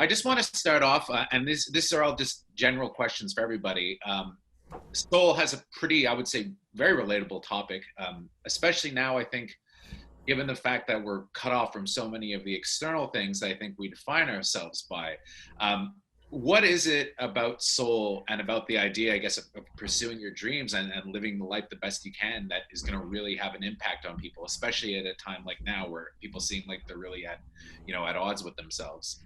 I just want to start off, and this are all just general questions for everybody. Soul has a pretty, I would say, very relatable topic, especially now, I think, given the fact that we're cut off from so many of the external things I think we define ourselves by. What is it about soul and about the idea, I guess, of pursuing your dreams and living the life the best you can that is going to really have an impact on people, especially at a time like now where people seem like they're really at odds with themselves?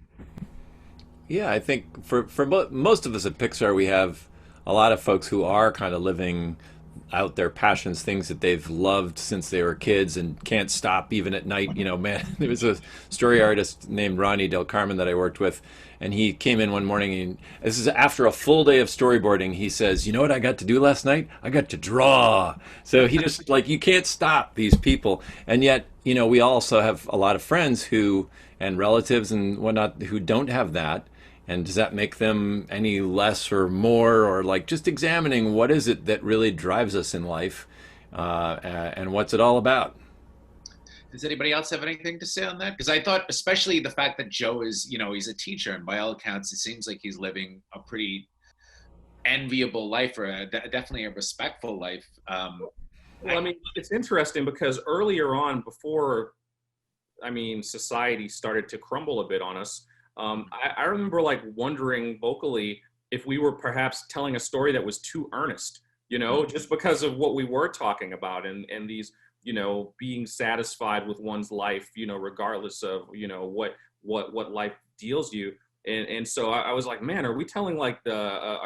Yeah, I think for most of us at Pixar, we have a lot of folks who are kind of living out their passions, things that they've loved since they were kids and can't stop even at night. You know, man, there was a story artist named Ronnie Del Carmen that I worked with, and he came in one morning, and this is after a full day of storyboarding. He says, "You know what I got to do last night? I got to draw." So he just like, you can't stop these people, and yet, we also have a lot of friends who and relatives and whatnot who don't have that. And does that make them any less or more, or like just examining what is it that really drives us in life, and what's it all about? Does anybody else have anything to say on that? Because I thought, especially the fact that Joe is, he's a teacher, and by all accounts, it seems like he's living a pretty enviable life, or definitely a respectful life. Well, I mean, it's interesting because earlier on, before, society started to crumble a bit on us, I remember like wondering vocally if we were perhaps telling a story that was too earnest, just because of what we were talking about and these, being satisfied with one's life, regardless of, what life deals you. And so I was like, man, are we telling like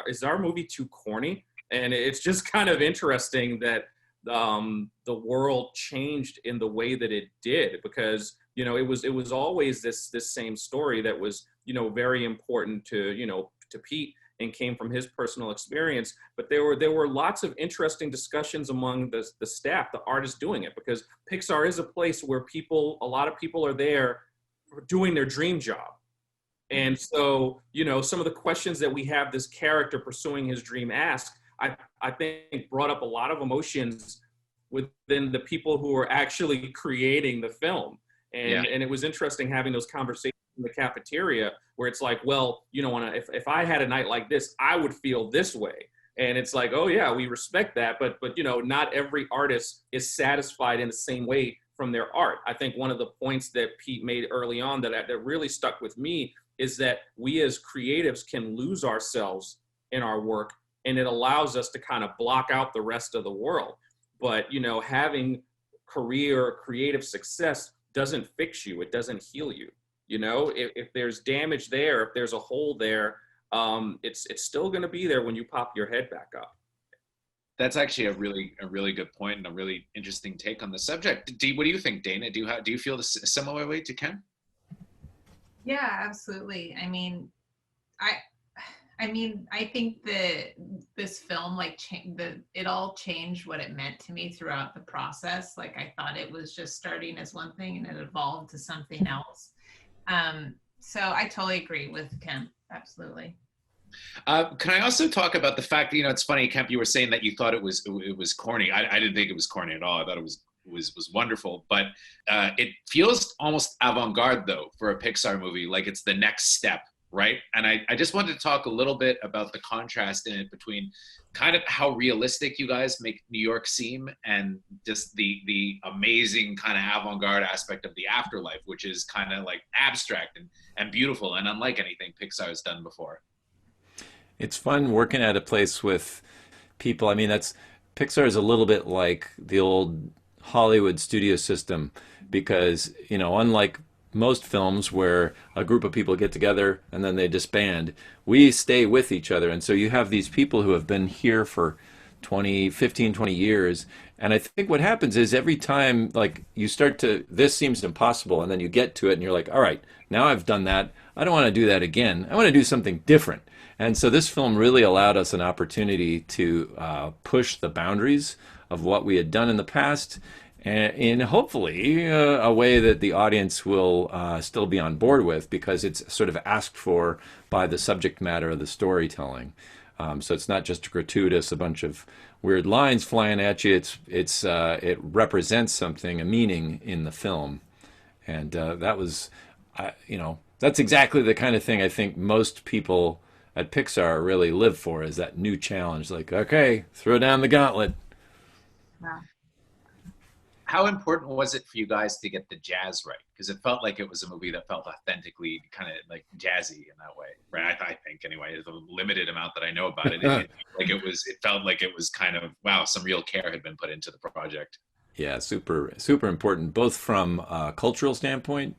is our movie too corny? And it's just kind of interesting that the world changed in the way that it did, because it was always this same story that was very important to Pete and came from his personal experience. But there were lots of interesting discussions among the staff, the artists doing it, because Pixar is a place where a lot of people are there doing their dream job. And so, some of the questions that we have this character pursuing his dream ask, I think brought up a lot of emotions within the people who are actually creating the film. And it was interesting having those conversations in the cafeteria where it's like, well, if I had a night like this, I would feel this way. And it's like, oh yeah, we respect that. But not every artist is satisfied in the same way from their art. I think one of the points that Pete made early on that really stuck with me is that we as creatives can lose ourselves in our work, and it allows us to kind of block out the rest of the world. But, having career or creative success doesn't fix you. It doesn't heal you. If there's damage there, if there's a hole there, it's still going to be there when you pop your head back up. That's actually a really good point and a really interesting take on the subject. What do you think, Dana? Do you feel the similar way to Ken? Yeah, absolutely. I think that this film, it all changed what it meant to me throughout the process. Like, I thought it was just starting as one thing and it evolved to something else. So I totally agree with Kemp. Absolutely. Can I also talk about the fact that, it's funny, Kemp, you were saying that you thought it was corny. I didn't think it was corny at all. I thought it was wonderful, but it feels almost avant-garde though for a Pixar movie, like it's the next step, right? And I just wanted to talk a little bit about the contrast in it between kind of how realistic you guys make New York seem and just the amazing kind of avant-garde aspect of the afterlife, which is kind of like abstract and beautiful and unlike anything Pixar has done before. It's fun working at a place with people. Pixar is a little bit like the old Hollywood studio system, because unlike most films where a group of people get together and then they disband, we stay with each other. And so you have these people who have been here for 15, 20 years. And I think what happens is every time, like, you start to, this seems impossible, and then you get to it and you're like, all right, now I've done that. I don't want to do that again. I want to do something different. And so this film really allowed us an opportunity to push the boundaries of what we had done in the past, in hopefully a way that the audience will still be on board with, because it's sort of asked for by the subject matter of the storytelling. So it's not just gratuitous, a bunch of weird lines flying at you. It represents something, a meaning in the film, and that was, That's exactly the kind of thing I think most people at Pixar really live for, is that new challenge. Like, okay, throw down the gauntlet. Yeah. How important was it for you guys to get the jazz right? Because it felt like it was a movie that felt authentically kind of like jazzy in that way, right? I think anyway, the limited amount that I know about it, it felt like it was kind of, wow, some real care had been put into the project. Yeah, super, super important, both from a cultural standpoint.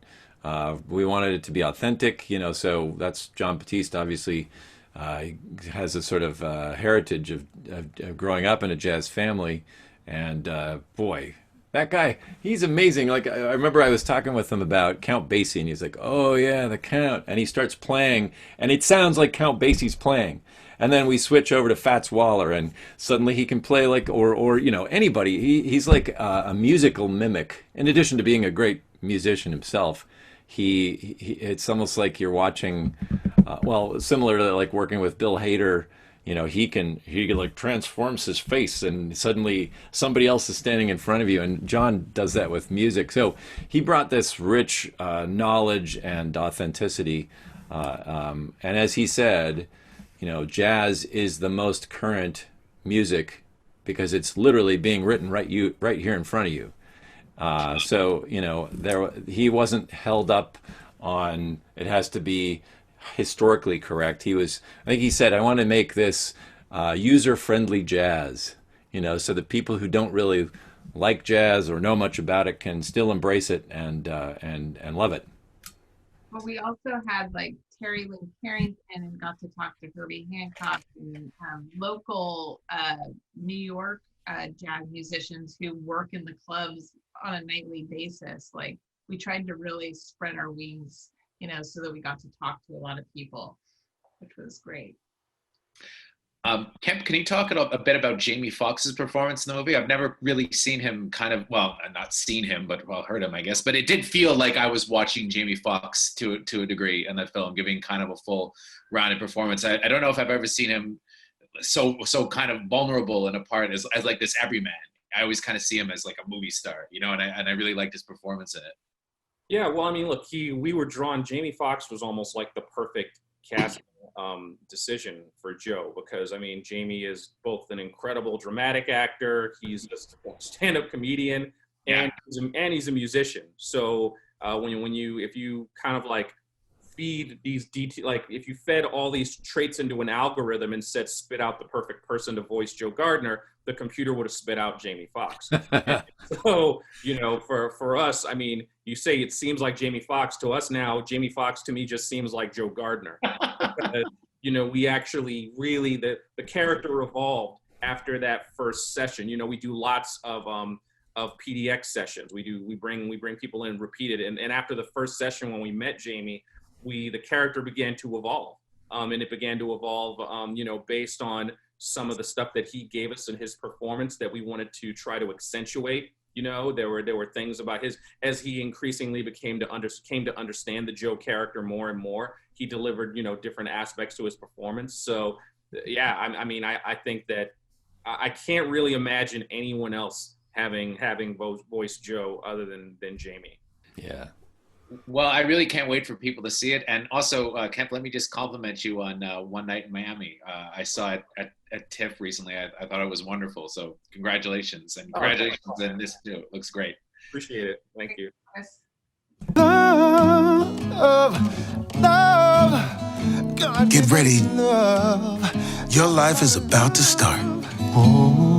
We wanted it to be authentic, you know, so that's John Bautista, obviously. He has a sort of heritage of growing up in a jazz family. And boy, that guy, he's amazing. Like, I remember I was talking with him about Count Basie, and he's like, oh, yeah, the Count. And he starts playing, and it sounds like Count Basie's playing. And then we switch over to Fats Waller, and suddenly he can play like, or you know, anybody. He's like a musical mimic. In addition to being a great musician himself, it's almost like you're watching, well, similar to like working with Bill Hader. You know, he like transforms his face, and suddenly somebody else is standing in front of you. And John does that with music. So he brought this rich knowledge and authenticity. And as he said, you know, jazz is the most current music because it's literally being written right here in front of you. So you know, he wasn't held up on it has to be historically correct. I think he said, I want to make this user-friendly jazz, you know, so that people who don't really like jazz or know much about it can still embrace it and love it. Well, we also had like Terry Lynn Carrington and got to talk to Herbie Hancock and local New York jazz musicians who work in the clubs on a nightly basis. Like, we tried to really spread our wings, you know, so that we got to talk to a lot of people, which was great. Kemp, can you talk a bit about Jamie Foxx's performance in the movie? I've never really seen him kind of, well, not seen him, but well, heard him, I guess. But it did feel like I was watching Jamie Foxx to a degree in that film, giving kind of a full rounded performance. I don't know if I've ever seen him so kind of vulnerable in a part as like this everyman. I always kind of see him as like a movie star, you know, and I really liked his performance in it. Yeah, well, I mean, look, we were drawn. Jamie Foxx was almost like the perfect casting decision for Joe, because I mean, Jamie is both an incredible dramatic actor, he's a stand-up comedian, and he's a musician. So if you kind of like feed these details, like if you fed all these traits into an algorithm and said spit out the perfect person to voice Joe Gardner, the computer would have spit out Jamie Foxx. So, you know, for us, I mean, you say it seems like Jamie Foxx. To us now, Jamie Foxx to me just seems like Joe Gardner. You know, we actually really, the character evolved after that first session. You know, we do lots of PDX sessions. We bring people in repeated. And after the first session, when we met Jamie, the character began to evolve. And it began to evolve, you know, based on some of the stuff that he gave us in his performance that we wanted to try to accentuate. You know, there were things about as he increasingly came to understand the Joe character more and more, he delivered, you know, different aspects to his performance. So yeah, I mean, I think that I can't really imagine anyone else having voiced Joe other than Jamie. Yeah. Well, I really can't wait for people to see it. And also, Kemp, let me just compliment you on One Night in Miami. I saw it at TIFF recently. I thought it was wonderful. So congratulations. And congratulations in this too. It looks great. Appreciate it. Thank you. Get ready. Your life is about to start. Oh.